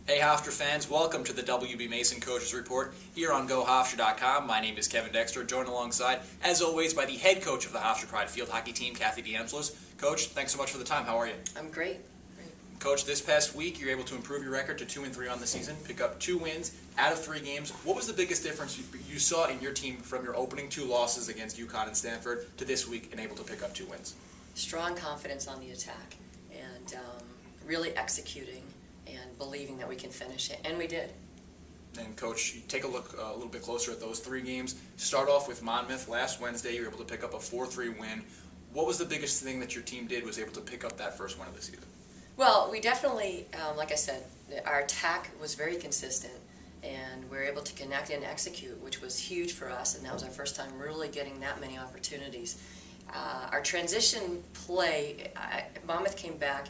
Hey Hofstra fans, welcome to the W.B. Mason Coaches Report here on GoHofstra.com. My name is Kevin Dexter, joined alongside, as always, by the head coach of the Hofstra Pride Field Hockey Team, Kathy D'Angelis. Coach, thanks so much for the time. How are you? I'm great. Coach, this past week you're able to improve your record to 2-3 on the season, pick up 2 wins out of 3 games. What was the biggest difference you saw in your team from your opening 2 losses against UConn and Stanford to this week and able to pick up 2 wins? Strong confidence on the attack and really executing and believing that we can finish it, and we did. And Coach, you take a look a little bit closer at those 3 games. Start off with Monmouth. Last Wednesday you were able to pick up a 4-3 win. What was the biggest thing that your team did was able to pick up that first win of the season? Well, we definitely, like I said, our attack was very consistent, and we were able to connect and execute, which was huge for us, and that was our first time really getting that many opportunities. Our transition play, Monmouth came back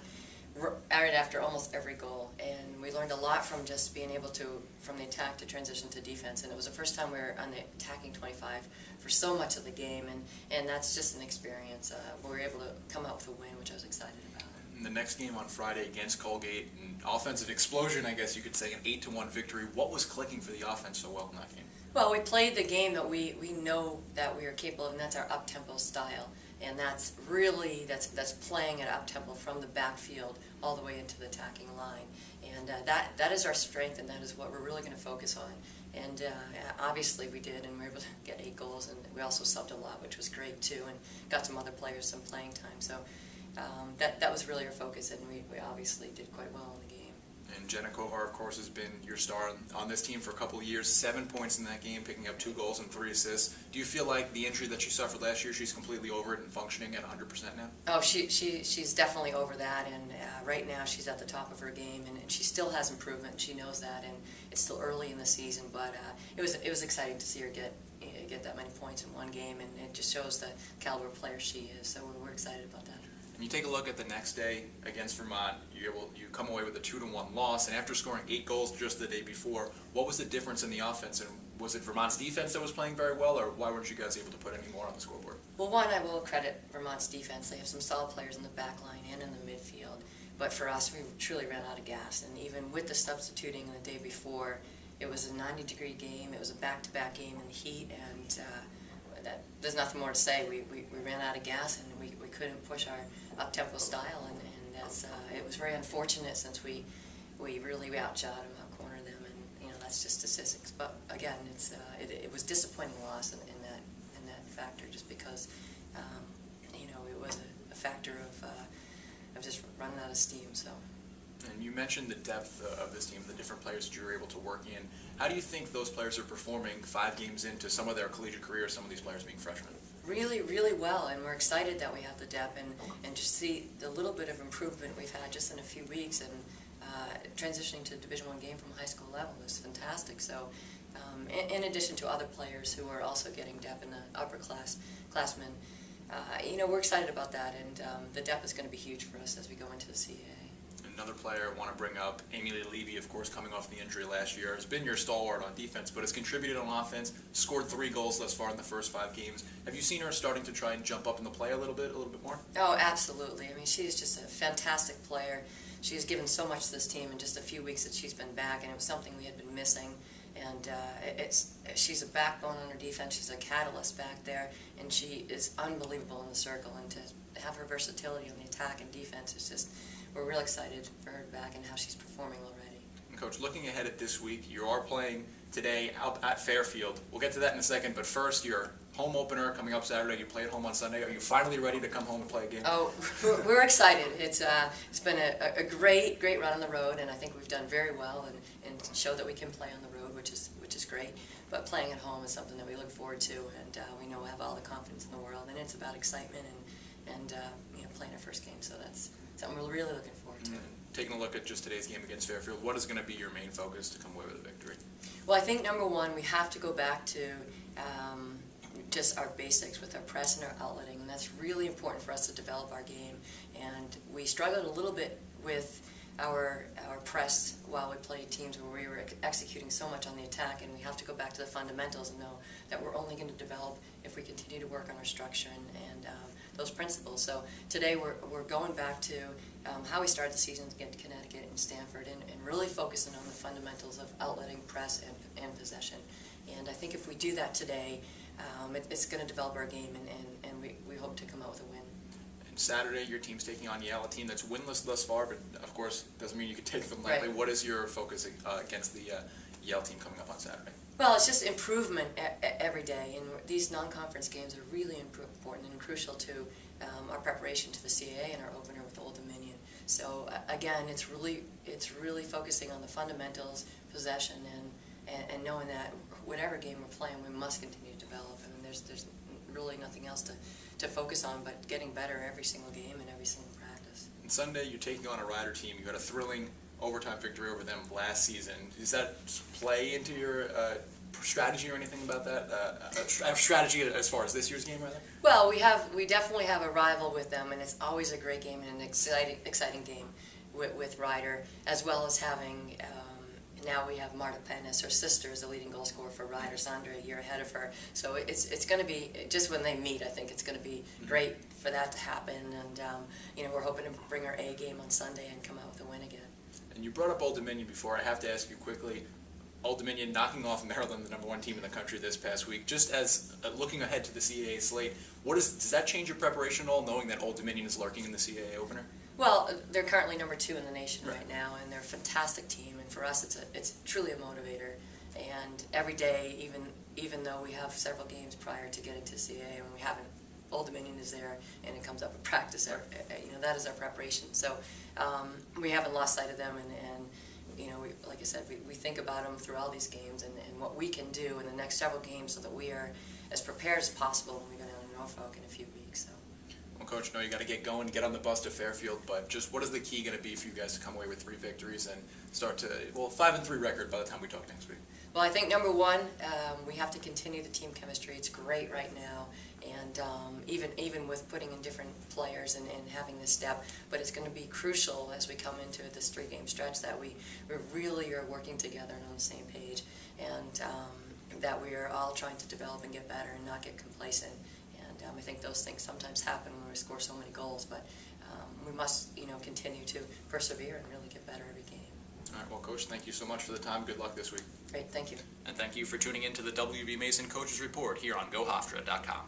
right after almost every goal, and we learned a lot from just being able to, from the attack to transition to defense, and it was the first time we were on the attacking 25 for so much of the game, and that's just an experience. We were able to come out with a win, which I was excited about. In the next game on Friday against Colgate, an offensive explosion, I guess you could say, an 8-1 victory. What was clicking for the offense so well in that game? Well, we played the game that we know that we are capable of, and that's our up-tempo style. And that's really, that's playing at up-tempo from the backfield all the way into the attacking line. And that is our strength, and that is what we're really going to focus on. And obviously we did, and we were able to get 8 goals, and we also subbed a lot, which was great too, and got some other players some playing time. So that was really our focus, and we obviously did quite well in the game. And Jenna Kovar, of course, has been your star on this team for a couple of years. 7 points in that game, picking up 2 goals and 3 assists. Do you feel like the injury that she suffered last year, she's completely over it and functioning at 100% now? Oh, she's definitely over that, and right now she's at the top of her game, and she still has improvement. She knows that, and it's still early in the season, but it was exciting to see her get that many points in one game, and it just shows the caliber of player she is. So we're excited about that. And you take a look at the next day against Vermont, you come away with a 2-1 loss, and after scoring 8 goals just the day before, what was the difference in the offense? And was it Vermont's defense that was playing very well, or why weren't you guys able to put any more on the scoreboard? Well, one, I will credit Vermont's defense. They have some solid players in the back line and in the midfield. But for us, we truly ran out of gas. And even with the substituting the day before, it was a 90-degree game. It was a back-to-back game in the heat, and there's nothing more to say. We ran out of gas, and we couldn't push our up-tempo style, and that's it was very unfortunate since we really outshot them, out-cornered them, and that's just statistics. But again, it was disappointing loss in that factor, just because it was a factor of just running out of steam. So. And you mentioned the depth of this team, the different players that you were able to work in. How do you think those players are performing 5 games into some of their collegiate careers, some of these players being freshmen? Really, really well, and we're excited that we have the depth and just see the little bit of improvement we've had just in a few weeks, and transitioning to a Division I game from high school level is fantastic. So in addition to other players who are also getting depth in the upper classmen, we're excited about that, and the depth is going to be huge for us as we go into the CAA. Another player I want to bring up, Edie Little, of course, coming off the injury last year, has been your stalwart on defense, but has contributed on offense, scored 3 goals thus far in the first 5 games. Have you seen her starting to try and jump up in the play a little bit more? Oh, absolutely. I mean, she's just a fantastic player. She has given so much to this team in just a few weeks that she's been back, and it was something we had been missing. And she's a backbone on her defense. She's a catalyst back there, and she is unbelievable in the circle. And to have her versatility on the attack and defense is just, we're real excited for her back and how she's performing already. And Coach, looking ahead at this week, you are playing today out at Fairfield. We'll get to that in a second, but first, your home opener coming up Saturday. You play at home on Sunday. Are you finally ready to come home and play a game? Oh, we're excited. It's been a great run on the road, and I think we've done very well and show that we can play on the road, which is great. But playing at home is something that we look forward to, and we know we have all the confidence in the world, and it's about excitement and playing our first game. So that's something we're really looking forward to. Taking a look at just today's game against Fairfield, what is going to be your main focus to come away with a victory? Well, I think number one, we have to go back to just our basics with our press and our outletting, and that's really important for us to develop our game. And we struggled a little bit with our press while we played teams where we were executing so much on the attack, and we have to go back to the fundamentals and know that we're only going to develop if we continue to work on our structure and those principles. So today we're going back to how we started the season against Connecticut and Stanford, and really focusing on the fundamentals of outletting, press, and possession. And I think if we do that today, it's going to develop our game, and we hope to come out with a win. And Saturday, your team's taking on Yale, a team that's winless thus far, but of course doesn't mean you can take them lightly. Right. What is your focus against the Yale team coming up on Saturday? Well, it's just improvement every day, and these non-conference games are really important and crucial to our preparation to the CAA and our opener with Old Dominion. So again, it's really focusing on the fundamentals, possession, and knowing that whatever game we're playing, we must continue to develop. I mean, there's really nothing else to focus on but getting better every single game and every single practice. And Sunday, you're taking on a Rider team. You got a thrilling overtime victory over them last season. Does that play into your strategy or anything about that? Strategy as far as this year's game, rather? Well, we definitely have a rival with them, and it's always a great game and an exciting game with Rider, as well as having. Now we have Marta Penis, her sister, is the leading goal scorer for Rider. Sandra, a year ahead of her. So it's going to be, just when they meet, I think it's going to be great for that to happen. And we're hoping to bring our A game on Sunday and come out with a win again. And you brought up Old Dominion before. I have to ask you quickly, Old Dominion knocking off Maryland, the #1 team in the country this past week. Just as looking ahead to the CAA slate, does that change your preparation at all, knowing that Old Dominion is lurking in the CAA opener? Well, they're currently #2 in the nation right now, and they're a fantastic team. And for us, it's truly a motivator. And every day, even though we have several games prior to getting to CAA, and we haven't, Old Dominion is there, and it comes up at practice. That is our preparation. So we haven't lost sight of them, and like I said, we think about them through all these games and what we can do in the next several games so that we are as prepared as possible when we go down to Norfolk in a few weeks. So. Well, Coach, I know you got to get going, get on the bus to Fairfield, but just what is the key going to be for you guys to come away with 3 victories and start to, 5-3 record by the time we talk next week? Well, I think number one, we have to continue the team chemistry. It's great right now, and even with putting in different players and having this step, but it's going to be crucial as we come into this 3-game stretch that we really are working together and on the same page, and that we are all trying to develop and get better and not get complacent. And I think those things sometimes happen when we score so many goals, but we must continue to persevere and really get better every game. All right, well, Coach, thank you so much for the time. Good luck this week. Great, thank you. And thank you for tuning in to the W.B. Mason Coaches Report here on GoHofstra.com.